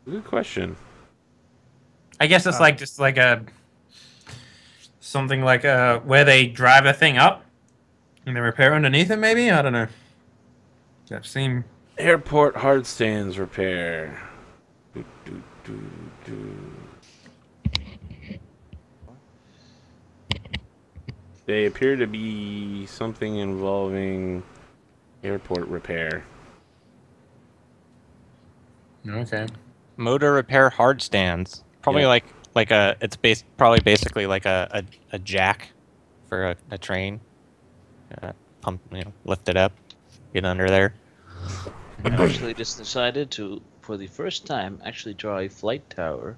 Good question. I guess it's like just like a something like where they drive a thing up and they repair underneath it. Maybe I don't know. That seem Airport hard stands repair. Do, do, do, do. They appear to be something involving airport repair. okay. Motor repair hard stands. Probably Yeah. like a it's probably basically like a jack for a train. Pump, lift it up, get under there. I actually just decided to, for the first time, actually draw a flight tower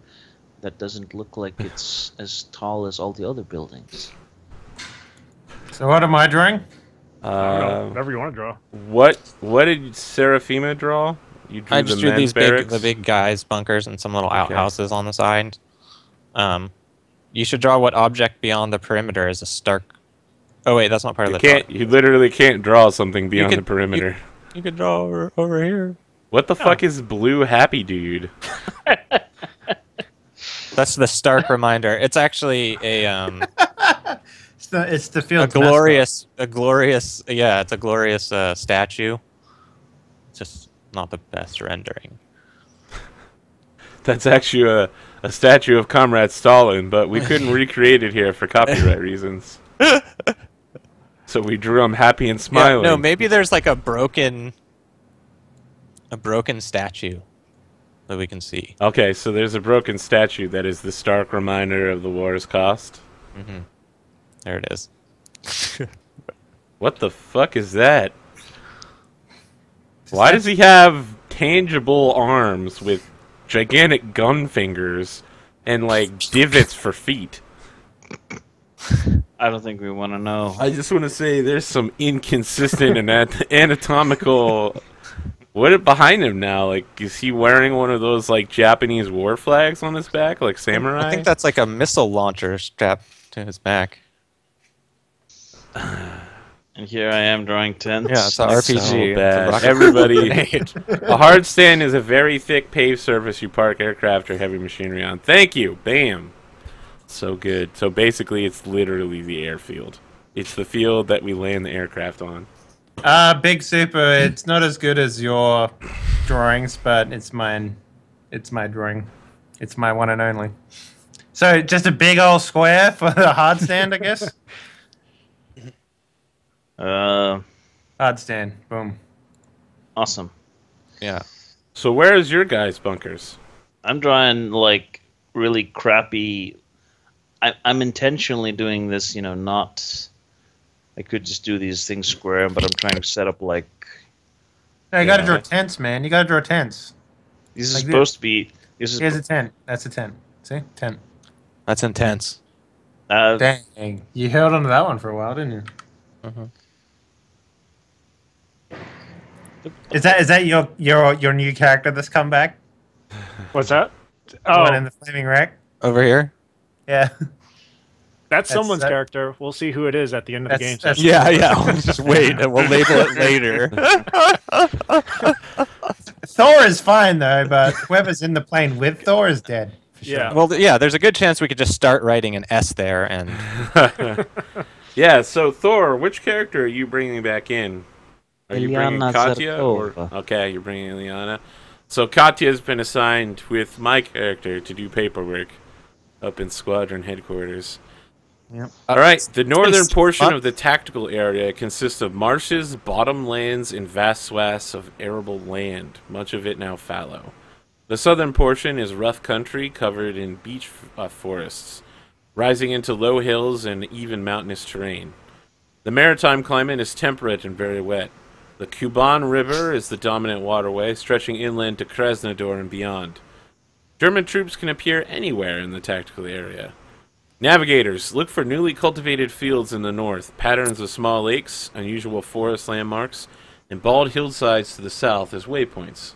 that doesn't look like it's as tall as all the other buildings. So what am I drawing? I don't know, whatever you want to draw. What did Seraphima draw? You drew I just the drew men's these barracks? the big guys bunkers and some little outhouses on the side. You should draw what object beyond the perimeter is a stark. Oh wait, that's not part of the. Can't you literally can't draw something beyond the perimeter? You could draw over here. What the fuck is blue happy dude? That's the stark reminder. It's actually a It's the field. it's a glorious statue. It's just not the best rendering. That's actually a statue of Comrade Stalin, but we couldn't recreate it here for copyright reasons. So we drew him happy and smiling. Yeah, no, maybe there's like a broken statue that we can see. Okay, so there's a broken statue that is the stark reminder of the war's cost. Mm-hmm. There it is. What the fuck is that? Why does he have tangible arms with gigantic gun fingers and like divots for feet? I don't think we want to know. I just want to say there's some inconsistent and anatomical. What behind him now? Like, is he wearing one of those like Japanese war flags on his back, like samurai? I think that's like a missile launcher strapped to his back. And here I am drawing tents. Yeah, it's an RPG. So bad. It's a rocket Everybody, grenade. a hard stand is a very thick paved surface you park aircraft or heavy machinery on. Thank you. Bam. So good. So basically, it's literally the airfield. It's the field that we land the aircraft on. Big Super. It's not as good as your drawings, but it's mine. It's my drawing. It's my one and only. So just a big old square for the hard stand, I guess. Hard stand. Boom. Awesome. Yeah. So where is your guys' bunkers? I'm drawing like really crappy. I'm intentionally doing this, not. I could just do these things square, but I'm trying to set up like. No, you gotta draw tents, man. You gotta draw tents. This is Like supposed to be. This is. Here's a tent. That's a tent. See? Tent. That's intense. Dang. You held on to that one for a while, didn't you? Uh-huh. Is that your new character that's come back? What's that? The Oh, one in the flaming wreck? Over here? Yeah. that's someone's that- character. We'll see who it is at the end of the game. That's- Yeah. We'll just wait and we'll label it later. Thor is fine though, but whoever's in the plane with Thor is dead. Yeah. Well, yeah, there's a good chance we could just start writing an S there and Yeah, so Thor, which character are you bringing back in? Are you bringing Ilyana Katya? Zarkova. Okay, you're bringing Ilyana. So Katya's been assigned with my character to do paperwork up in squadron headquarters. Yep. All right, the northern Nice. portion Fun. of the tactical area consists of marshes, bottomlands, and vast swaths of arable land, much of it now fallow. The southern portion is rough country covered in beech forests, rising into low hills and even mountainous terrain. The maritime climate is temperate and very wet. The Kuban River is the dominant waterway, stretching inland to Krasnodar and beyond. German troops can appear anywhere in the tactical area. Navigators, look for newly cultivated fields in the north, patterns of small lakes, unusual forest landmarks, and bald hillsides to the south as waypoints.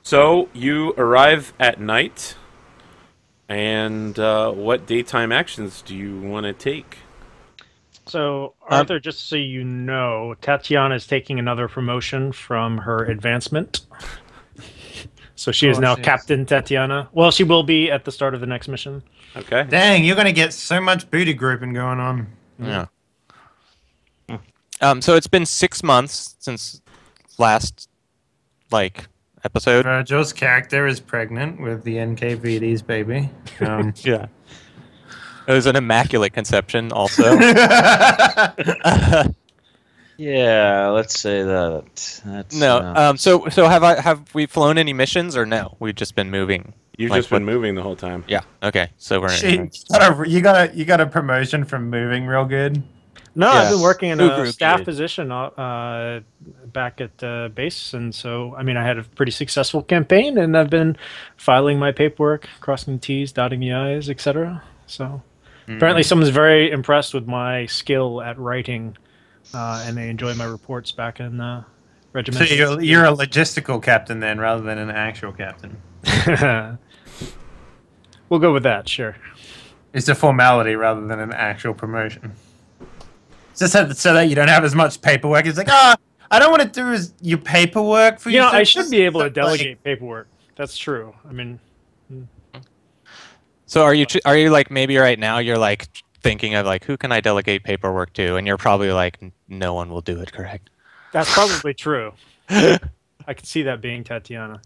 So, you arrive at night, and what daytime actions do you want to take? So, Arthur, just so you know, Tatiana is taking another promotion from her advancement. So she is now Captain Tatiana. Well, she will be at the start of the next mission. Okay. Dang, you're gonna get so much booty grouping going on. Yeah. So it's been 6 months since last, episode. Virgil's character is pregnant with the NKVD's baby. Yeah. It was an immaculate conception, also. Yeah, let's say that. That's, No. So have we flown any missions or no? We've just been moving. You've just been moving the whole time. Yeah. Okay. So we're you got a promotion from moving real good. No, Yeah. I've been working in Who a staff did? position back at base, and so I had a pretty successful campaign, and I've been filing my paperwork, crossing the T's, dotting the I's, etc. So apparently, someone's very impressed with my skill at writing, and they enjoy my reports back in the regiment. So you're a logistical captain then, rather than an actual captain. We'll go with that, sure. It's a formality rather than an actual promotion. Just so that you don't have as much paperwork. It's like, I don't want to do your paperwork for you. I should be able to delegate paperwork. That's true. So are you maybe right now you're thinking of who can I delegate paperwork to, and you're probably no one will do it, correct? That's probably true. I could see that being Tatiana.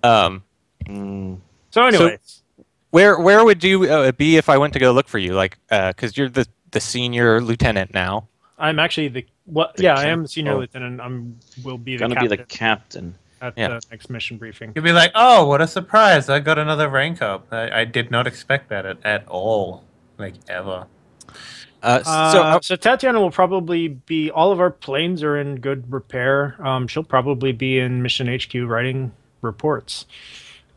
So anyways, where would you be if I went to go look for you? Because you're the senior lieutenant now. I'm actually I am the senior lieutenant. Will be the gonna captain be the captain at the next mission briefing. You'll be like, oh, what a surprise! I got another rank up. I did not expect that at all, ever. So Tatiana will probably be. All of our planes are in good repair. She'll probably be in Mission HQ writing reports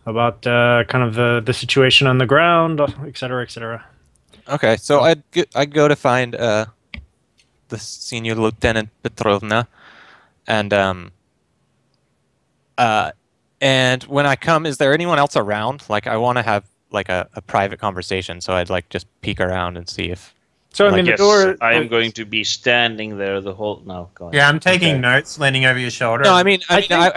about kind of the situation on the ground, et cetera, et cetera. Okay, so I'd go to find the senior lieutenant Petrovna, and when I come, is there anyone else around? I want to have a private conversation, so I'd just peek around and see if. So the yes, door. I am going to be standing there the whole. No, go ahead. Yeah, I'm taking notes, leaning over your shoulder. No, I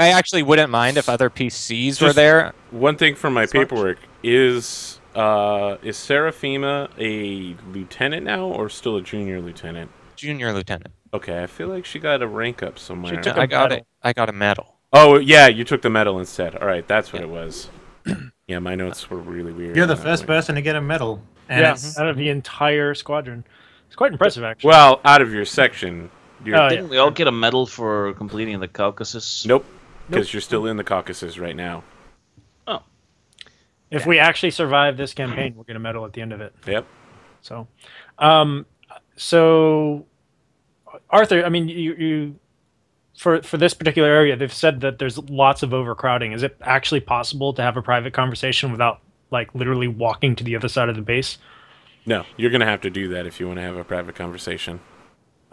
actually wouldn't mind if other PCs were there. One thing from my paperwork is Seraphima a lieutenant now, or still a junior lieutenant? Junior lieutenant. Okay, I feel like she got a rank up somewhere. I got a medal. Oh yeah, you took the medal instead. All right, that's what it was. Yeah, my notes were really weird. You're the first person to get a medal. And out of the entire squadron. It's quite impressive, actually. Well, out of your section. Didn't we all get a medal for completing the Caucasus? Nope, because you're still in the Caucasus right now. Oh. If we actually survive this campaign, we'll get a medal at the end of it. Yep. So, Arthur, you for this particular area, they've said that there's lots of overcrowding. Is it actually possible to have a private conversation without literally walking to the other side of the base? No, you're gonna have to do that if you want to have a private conversation.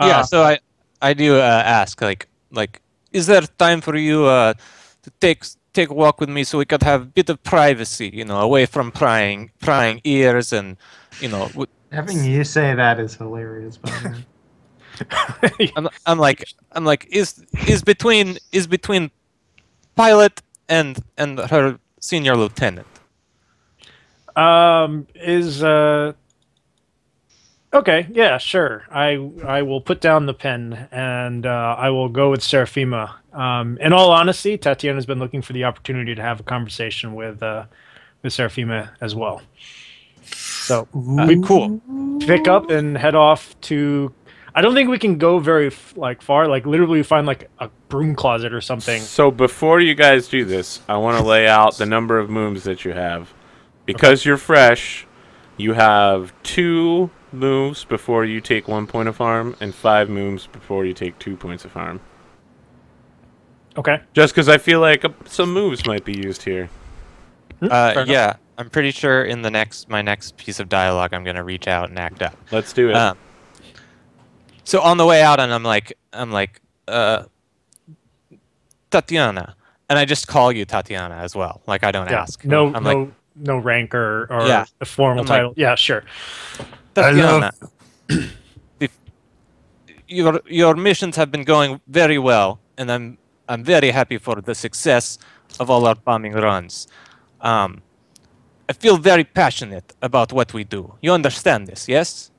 Yeah, so I do ask is there time for you to take a walk with me so we could have a bit of privacy, away from prying ears and having you say that is hilarious. By the way. I'm like is between pilot and her senior lieutenant. Okay, yeah, sure. I will put down the pen and I will go with Seraphima. In all honesty, Tatiana's been looking for the opportunity to have a conversation with Seraphima as well. So Cool. Pick up and head off to. I don't think we can go very far. Literally find a broom closet or something. So before you guys do this, I want to lay out the number of moves that you have. Because you're fresh, you have 2 moves before you take 1 point of harm, and 5 moves before you take 2 points of harm. Okay. Just because I feel like some moves might be used here. Yeah, I'm pretty sure in my next piece of dialogue, I'm gonna reach out and act up. Let's do it. So on the way out, and I'm like, Tatiana, and I just call you Tatiana as well. I don't ask. No rank or Yeah. a formal title. Yeah, sure. Tatiana, your missions have been going very well, and I'm very happy for the success of all our bombing runs. I feel very passionate about what we do. You understand this, yes?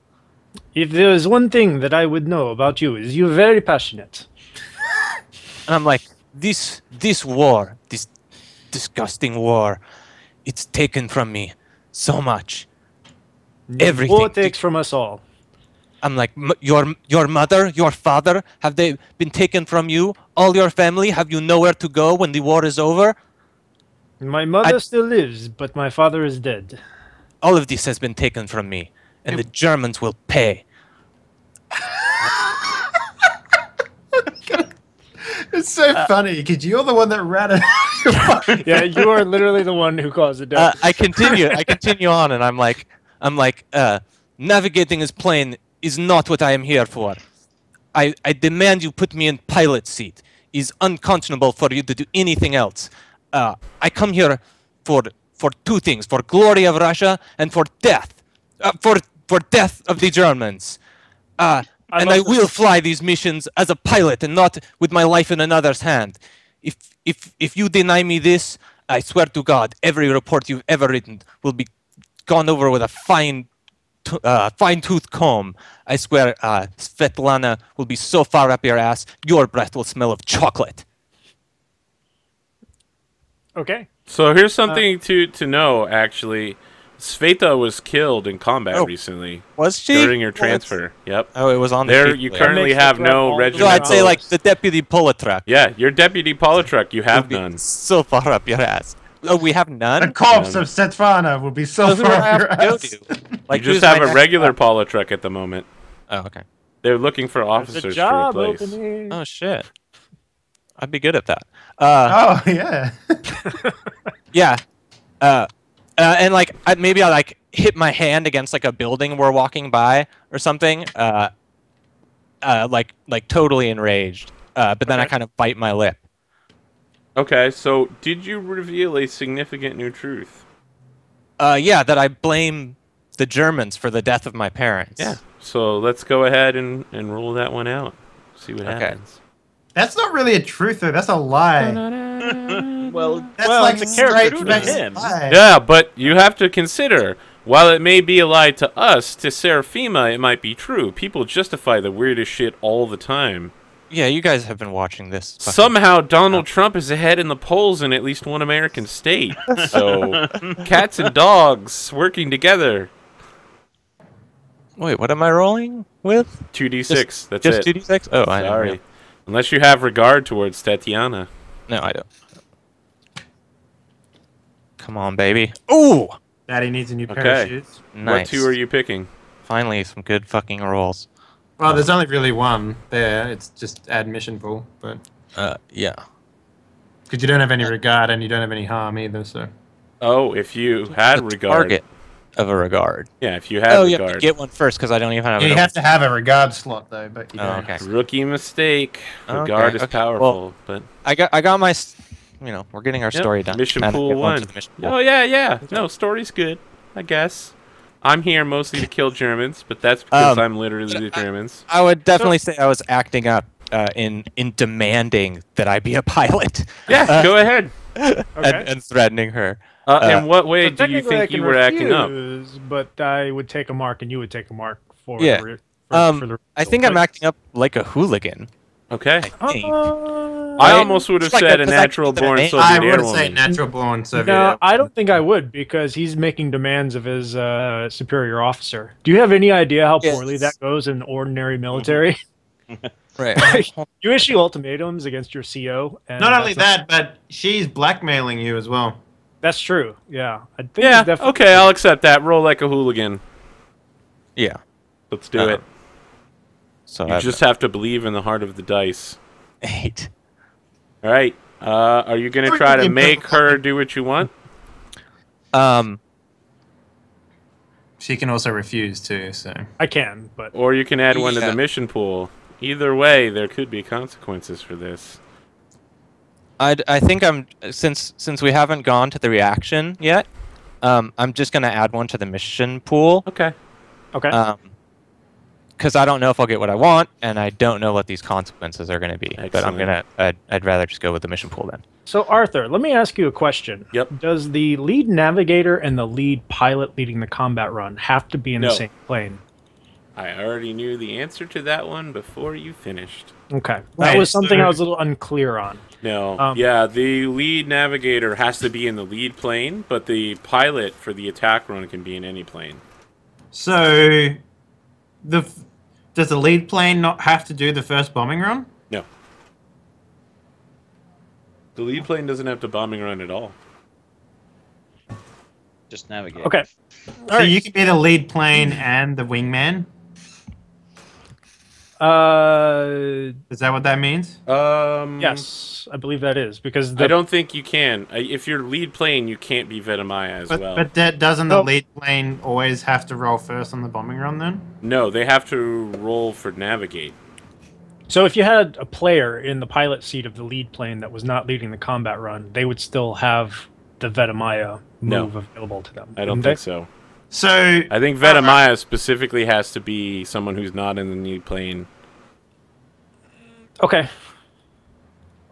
If there's one thing that I would know about you, is you're very passionate. And I'm like, this war, this disgusting war, it's taken from me so much. Everything. War takes from us all. I'm like, your mother, your father, have they been taken from you? All your family? Have you nowhere to go when the war is over? My mother still lives, but my father is dead. All of this has been taken from me, and the Germans will pay. It's so funny because you're the one that ran it. Yeah, you are literally the one who caused the death. I continue on, and I'm like, navigating this plane is not what I am here for. I demand you put me in pilot seat. It's unconscionable for you to do anything else. I come here for two things: for glory of Russia and for death, for death of the Germans. And I will fly these missions as a pilot and not with my life in another's hand. If you deny me this, I swear to God, every report you've ever written will be gone over with a fine-tooth comb. I swear, Svetlana will be so far up your ass, your breath will smell of chocolate. Okay. So here's something to know, actually. Sveta was killed in combat recently. Was she? During your transfer. Yep. Oh, it was on the There, sheet you later. currently have no So regimental... I'd say like the deputy Politrak. Yeah, your deputy Politrak, you have would be none. So far up your ass. Oh, we have none? The corpse of Svetlana will be so Who do I far up have your to go ass. to? Like, You just who's have my a next- regular Politrak at the moment. Oh, okay. They're looking for There's officers a to job replace. opening. Oh, shit. I'd be good at that. Oh, yeah. Yeah. And like maybe I like hit my hand against like a building we're walking by or something. Like totally enraged. But then I Okay. kind of bite my lip. Okay, so did you reveal a significant new truth? Yeah, that I blame the Germans for the death of my parents. Yeah. So let's go ahead and rule that one out. See what Okay. happens. That's not really a truth, though. That's a lie. Well, That's Well, like it's a character straight to faced him. lie. Yeah, but you have to consider, while it may be a lie to us, to Serafima it might be true. People justify the weirdest shit all the time. Yeah, you guys have been watching this. fucking- Somehow Donald Trump is ahead in the polls in at least one American state. So, cats and dogs working together. Wait, what am I rolling with? 2d6, that's Just it. 2d6? Oh, I Sorry. didn't. Unless you have regard towards Tatiana. No, I don't. Come on, baby. Ooh! Daddy needs a new pair of Okay. shoes. Nice. What two are you picking? Finally, some good fucking rolls. Well, there's only really one there. It's just admission pool, but Yeah. because you don't have any regard and you don't have any harm either. So Oh, if you had The regard. target of a regard. Yeah, if you had Oh, you have regard. to get one first because I don't even have yeah, it. you open. have to have a regard slot though. But you Oh, don't. okay. Rookie mistake. Okay, Regard is okay. powerful, but I got my. You know, we're getting our Yep, story done. Mission Gotta pool get on to 1. the mission pool. Oh yeah. No, story's good, I guess. I'm here mostly to kill Germans, but that's because I'm literally the Germans. I would definitely say I was acting up in demanding that I be a pilot. Yeah, go ahead. and threatening her. In what way So do you technically I think can you were acting up? refuse, But I would take a mark and you would take a mark for Yeah. for the I think I'm acting up like a hooligan. Okay. I think. I almost would have Just like said a- a 'cause I natural think that born I- Soviet I would say airwoman. natural born Soviet. No, I don't think I would because he's making demands of his superior officer. Do you have any idea how Yes. poorly that goes in ordinary military? Right. You issue ultimatums against your CO. And Not only that's that, but she's blackmailing you as well. That's true. Yeah. I think Yeah, it's definitely- okay, I'll accept that. Roll like a hooligan. Yeah. Let's do it. So You just have to believe in the heart of the dice. 8. All right. Are you going to try to make her do what you want? She can also refuse too. So I can, but Or you can add one to Yeah. the mission pool. Either way, there could be consequences for this. I think I'm since we haven't gone to the reaction yet. I'm just gonna add one to the mission pool. Okay. okay. because I don't know if I'll get what I want, and I don't know what these consequences are going to be. But Excellent. I'd rather just go with the mission pool then. So, Arthur, let me ask you a question. Yep. Does the lead navigator and the lead pilot leading the combat run have to be in the No. same plane? I already knew the answer to that one before you finished. Okay. That Right, was something so- I was a little unclear on. No. Yeah, the lead navigator has to be in the lead plane, but the pilot for the attack run can be in any plane. So, does the lead plane not have to do the first bombing run? No. The lead plane doesn't have to bombing run at all. Just navigate. Okay. So you can be the lead plane and the wingman? Is that what that means? Yes, I believe that is because I don't think you can. If you're lead plane, you can't be Vetemaya as well. But doesn't the Nope. lead plane always have to roll first on the bombing run then? No, they have to roll for navigate. So if you had a player in the pilot seat of the lead plane that was not leading the combat run, they would still have the Vetemaya No. move available to them. I don't wouldn't think they? so. So I think Vetemaya specifically has to be someone who's not in the lead plane. Okay.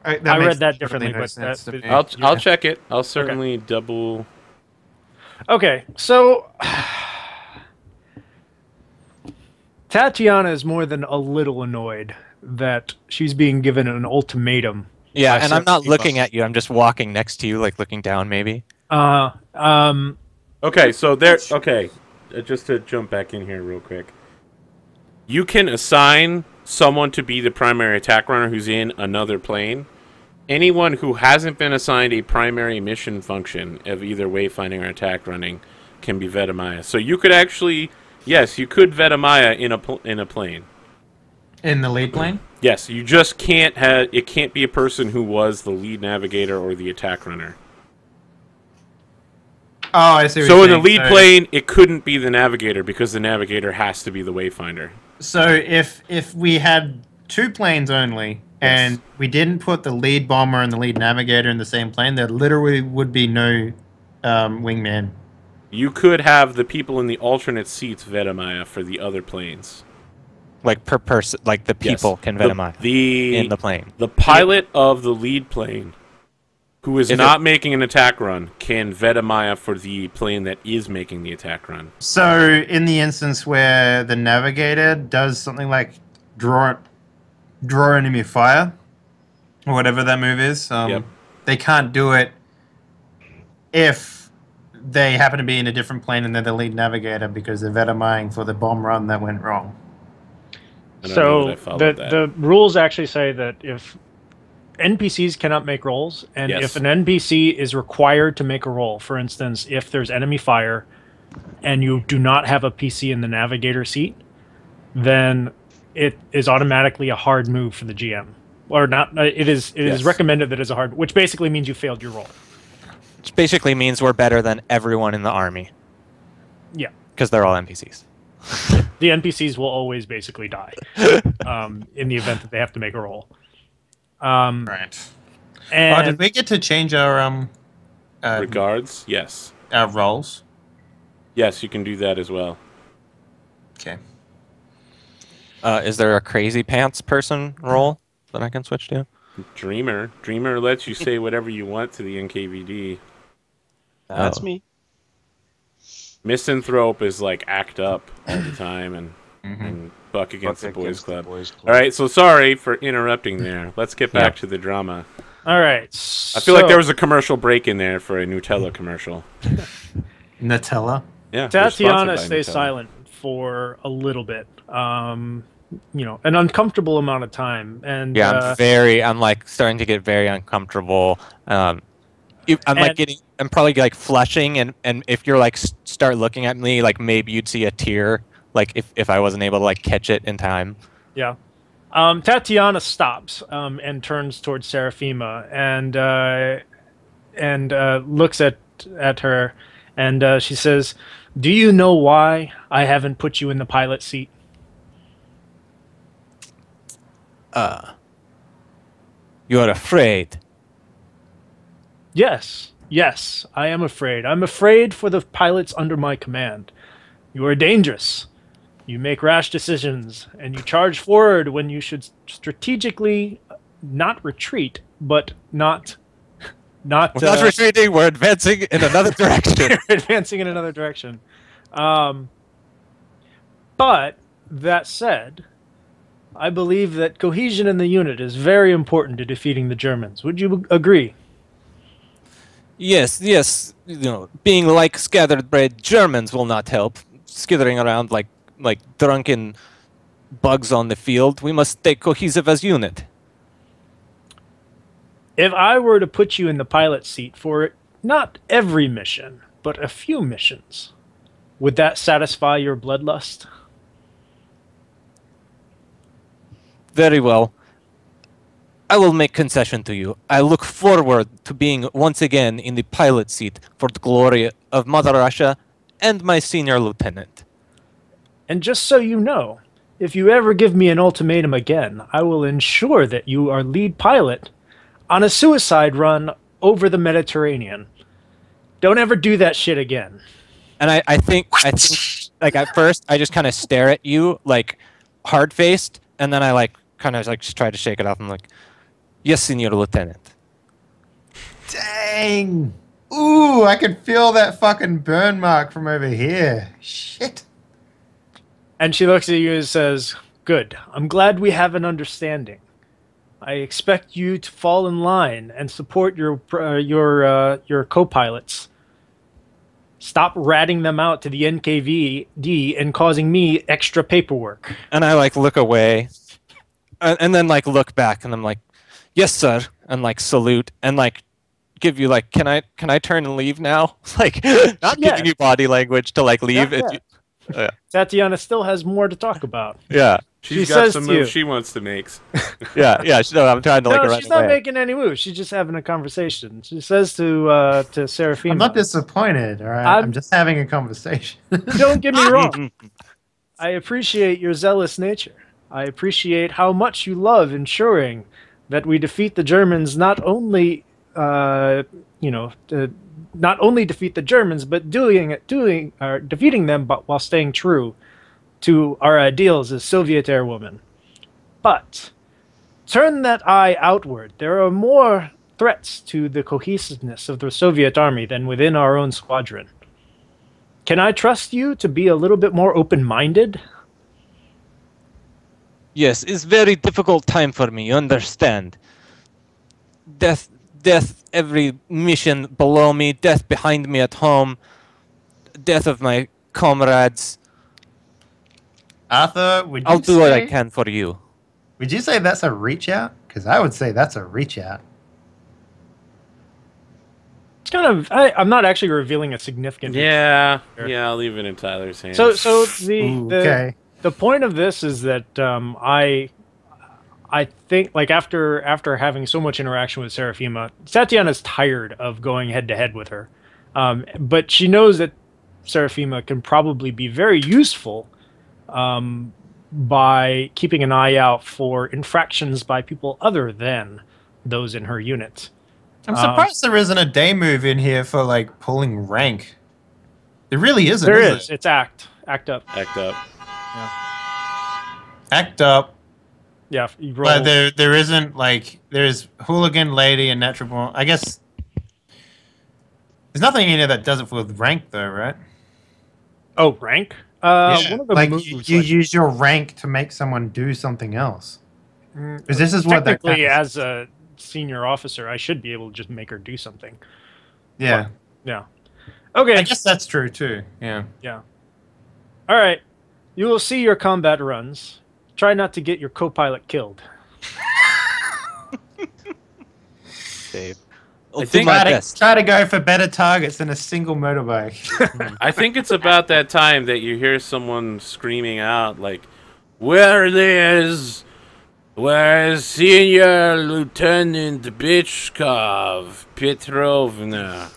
I makes read that literally differently, no but sense that- to me. I'll check it. I'll certainly double. Okay, so Tatiana is more than a little annoyed that she's being given an ultimatum. Yeah, by and I'm not Sarah looking Eva. at you. I'm just walking next to you, like looking down, maybe. Okay, so there. Okay, just to jump back in here real quick. You can assign someone to be the primary attack runner who's in another plane. Anyone who hasn't been assigned a primary mission function of either wayfinding or attack running can be Vetemaya. So you could actually, yes, you could Vetemaya in a plane. in the lead plane? Yes, you just can't have. It can't be a person who was the lead navigator or the attack runner. Oh, I see what So you're in the saying. lead plane, it couldn't be the navigator because the navigator has to be the wayfinder. So if we had two planes only and Yes. we didn't put the lead bomber and the lead navigator in the same plane, there literally would be no wingman. You could have the people in the alternate seats Vetemaya for the other planes. Like per person, like the Yes. people can Vetemaya The in the plane. The pilot of the lead plane, who is If not making an attack run, can Vetemaya for the plane that is making the attack run. So in the instance where the navigator does something like draw enemy fire, or whatever that move is, Yep. they can't do it if they happen to be in a different plane and they're the lead navigator because they're Vetemying for the bomb run that went wrong. I don't know that So I followed that. the rules actually say that if NPCs cannot make rolls, and Yes. if an NPC is required to make a roll, for instance, if there's enemy fire and you do not have a PC in the navigator seat, then it is automatically a hard move for the GM. Or not, it is Yes. recommended that it's a hard, which basically means you failed your roll. Which basically means we're better than everyone in the army Yeah. because they're all NPCs. The NPCs will always basically die in the event that they have to make a roll. Right. And Oh, did we get to change our Regards, yes. roles? Yes, you can do that as well. Okay. Is there a crazy pants person role that I can switch to? Dreamer lets you say whatever you want to the NKVD. That's Oh. me. Misanthrope is like act up all the time and buck against the boys club. Boys All right, so sorry for interrupting there. Let's get back Yeah. to the drama. all right. I feel like there was a commercial break in there for a Nutella commercial. Nutella. Yeah, we're sponsored Tatiana by stays Nutella. silent for a little bit. An uncomfortable amount of time. And Yeah, I'm like starting to get very uncomfortable. I'm probably like flushing, and if you're like start looking at me, like maybe you'd see a tear, like if I wasn't able to like catch it in time. yeah. Tatiana stops and turns towards Seraphima and looks at her, and she says, "Do you know why I haven't put you in the pilot seat?" You're afraid. Yes, I am afraid. I'm afraid for the pilots under my command. You are dangerous. You make rash decisions, and you charge forward when you should strategically not retreat, but not We're not retreating. We're advancing in another direction. advancing in another direction. But that said, I believe that cohesion in the unit is very important to defeating the Germans. Would you agree? Yes, yes. You know, being like scattered bread Germans will not help. Skittering around like drunken bugs on the field. We must stay cohesive as unit. If I were to put you in the pilot seat for not every mission, but a few missions, would that satisfy your bloodlust? Very well. I will make concession to you. I look forward to being once again in the pilot seat for the glory of Mother Russia and my senior lieutenant. And just so you know, if you ever give me an ultimatum again, I will ensure that you are lead pilot on a suicide run over the Mediterranean. Don't ever do that shit again. And I think like at first I just kind of stare at you like hard faced, and then I like kind of like just try to shake it off. I'm like, yes, senior lieutenant. Dang. Ooh, I can feel that fucking burn mark from over here. Shit. And she looks at you and says, "Good. I'm glad we have an understanding. I expect you to fall in line and support your co-pilots. Stop ratting them out to the NKVD and causing me extra paperwork." And I like look away, and then like look back, and I'm like, yes, sir, and like salute, and like give you like, can I turn and leave now? Like Not giving yet. you body language to like leave. Not yet. Tatiana still has more to talk about. Yeah. She's She got says some to you- moves she wants to make. Yeah. No, I'm trying to like No, run she's not away. making any moves. She's just having a conversation. She says to Seraphina, I'm not disappointed, all right? I'm just having a conversation. "Don't get me wrong. I appreciate your zealous nature. I appreciate how much you love ensuring that we defeat the Germans, not only not only defeat the Germans, but defeating them, but while staying true to our ideals as Soviet airwomen. But turn that eye outward. There are more threats to the cohesiveness of the Soviet army than within our own squadron. Can I trust you to be a little bit more open-minded?" Yes, it's very difficult time for me. You understand? Death every mission below me. Death behind me at home. Death of my comrades. Arthur, would you I'll do what I say- can for you. Would you say that's a reach out? Because I would say that's a reach out. It's kind of. I'm not actually revealing a significant. Yeah, I'll leave it in Tyler's hands. So Ooh, okay. the point of this is that I think like after having so much interaction with Seraphima, Tatiana's tired of going head to head with her, but she knows that Seraphima can probably be very useful by keeping an eye out for infractions by people other than those in her unit. I'm surprised there isn't a day move in here for like pulling rank. There really isn't. There is is. it? It's act up. Act up. Act up. Yeah, you roll. But there isn't like there's hooligan lady and natural born. I guess there's nothing in here that does it with rank though, right? Oh, rank. Yeah, One of the like moves, you use your rank to make someone do something else. Because this is what that technically, counts. as a senior officer, I should be able to just make her do something. Yeah, Yeah. Okay. I guess that's true too. Yeah. Yeah. All right. You will see your combat runs. Try not to get your co-pilot killed. Dave. I I'll do think- my best. Try to go for better targets than a single motorbike. I think it's about that time that you hear someone screaming out like, "Where's Senior Lieutenant Bitchkov Petrovna?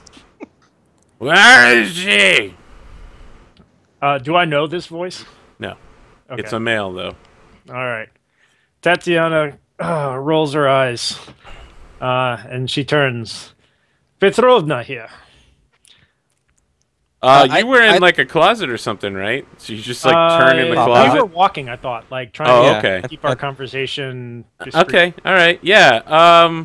Where is she?" Do I know this voice? No, Okay. it's a male though. All right. Tatiana rolls her eyes, and she turns. "Petrovna here." You were in like a closet or something, right? So you just like turn in the We closet. were walking, I thought, like trying to okay. keep our conversation discreet. Okay, all right, yeah.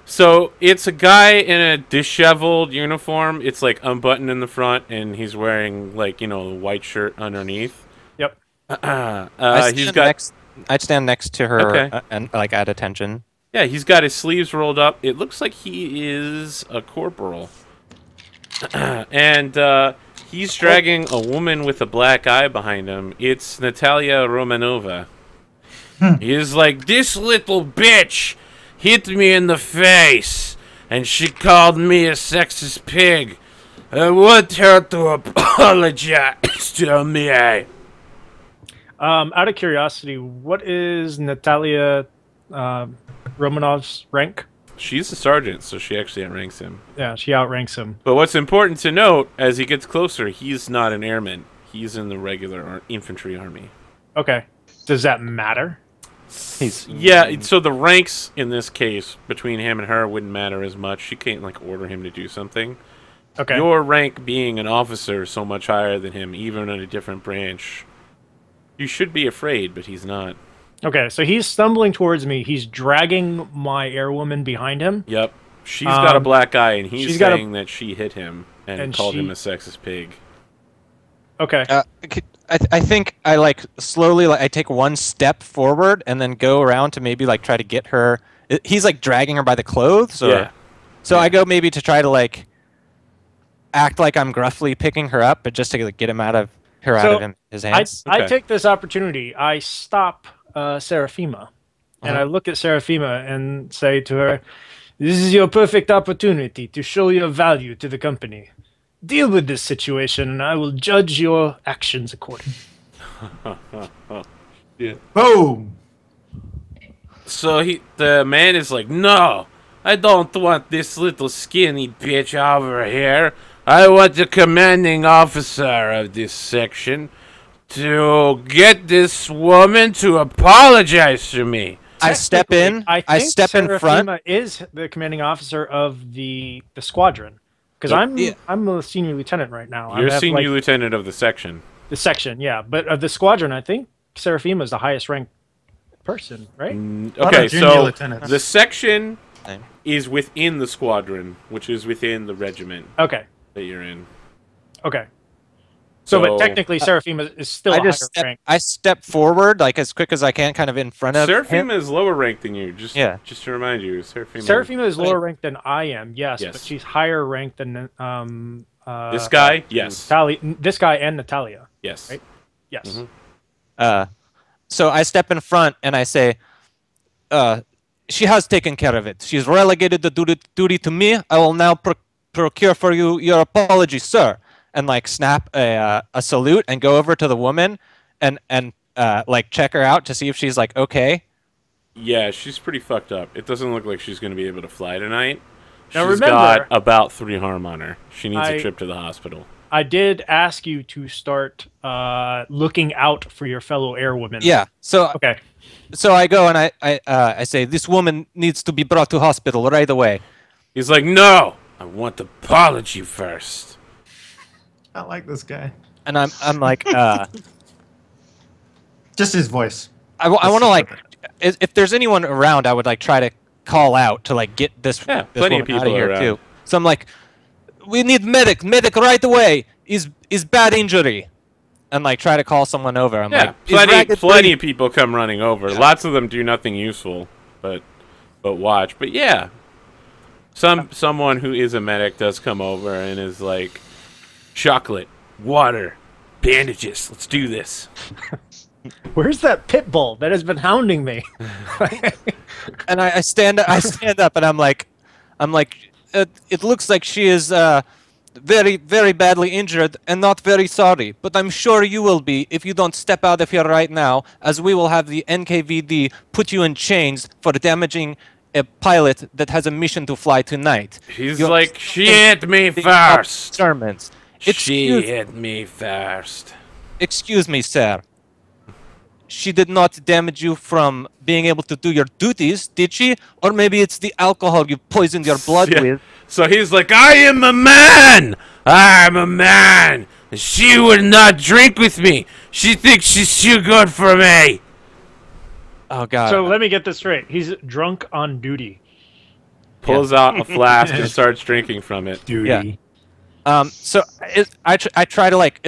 So it's a guy in a disheveled uniform. It's like unbuttoned in the front, and he's wearing like a white shirt underneath. Yep. I'd stand next to her Okay. and like at attention. Yeah, he's got his sleeves rolled up. It looks like he is a corporal. And he's dragging a woman with a black eye behind him. It's Natalia Romanova. He's like, this little bitch hit me in the face, and she called me a sexist pig. I want her to apologize to me. Out of curiosity, what is Natalia Romanov's rank? She's a sergeant, so she actually outranks him. Yeah, she outranks him. But what's important to note, as he gets closer, he's not an airman. He's in the regular infantry army. Okay. Does that matter? Yeah, so the ranks in this case between him and her wouldn't matter as much. She can't like order him to do something. Okay. Your rank being an officer is so much higher than him, even in a different branch. You should be afraid, but he's not. Okay, so he's stumbling towards me. He's dragging my airwoman behind him. Yep. She's got a black eye, and he's she's got saying that she hit him and called him a sexist pig. Okay. I think I like slowly I take one step forward and then go around to maybe like try to get her. He's like dragging her by the clothes. Yeah. So I go maybe to try to like act like I'm gruffly picking her up, but just to like, get him out of his hands. I take this opportunity. I stop Serafima, and I look at Serafima and say to her, "This is your perfect opportunity to show your value to the company. Deal with this situation, and I will judge your actions accordingly." Yeah. Boom. So the man is like, no, I don't want this little skinny bitch over here. I want the commanding officer of this section to get this woman to apologize to me. I step in. I step in front. Serafima is the commanding officer of the squadron. Because I'm a senior lieutenant right now. You're senior lieutenant of the section. The section, yeah. But of the squadron, I think Serafima is the highest ranked person, right? Okay, so the section is within the squadron, which is within the regiment that you're in. Okay. So but technically, Serafima is still higher rank. I step forward, like, as quick as I can, kind of in front of him. Serafima is lower ranked than you, just to remind you. Serafima is lower ranked than I am, yes, but she's higher ranked than this guy? Yes. This guy and Natalia. Yes. Right? Yes. Mm-hmm. So I step in front and I say, she has taken care of it. She's relegated the duty to me. I will now procure for you your apology, sir. And like snap a salute and go over to the woman and like check her out to see if she's like okay. Yeah, she's pretty fucked up. It doesn't look like she's going to be able to fly tonight. Now She's got about 3 harm on her. She needs a trip to the hospital. I did ask you to start looking out for your fellow airwomen. Yeah. So okay. So I go and I say this woman needs to be brought to hospital right away. He's like, no, I want the apology first. I like this guy. And I'm like, just his voice. I want to like, if there's anyone around, I would like try to call out to like get this plenty woman of people out of here around. too. So I'm like, we need medic right away. Is bad injury, and like try to call someone over. I'm like, plenty of people come running over. Yeah. Lots of them do nothing useful, but watch. But yeah, someone who is a medic does come over and is like, chocolate, water, bandages. Let's do this. Where's that pit bull that has been hounding me? And I stand up and I'm like, it looks like she is very, very badly injured and not very sorry. But I'm sure you will be if you don't step out of here right now, as we will have the NKVD put you in chains for damaging a pilot that has a mission to fly tonight. He's like, she hit me first. She hit me first. Excuse me, sir. She did not damage you from being able to do your duties, did she? Or maybe it's the alcohol you poisoned your blood with. So he's like, I am a man! I'm a man. She would not drink with me. She thinks she's too good for me. Oh God. So let me get this straight. He's drunk on duty. Pulls out a flask and starts drinking from it. Duty. So I try to like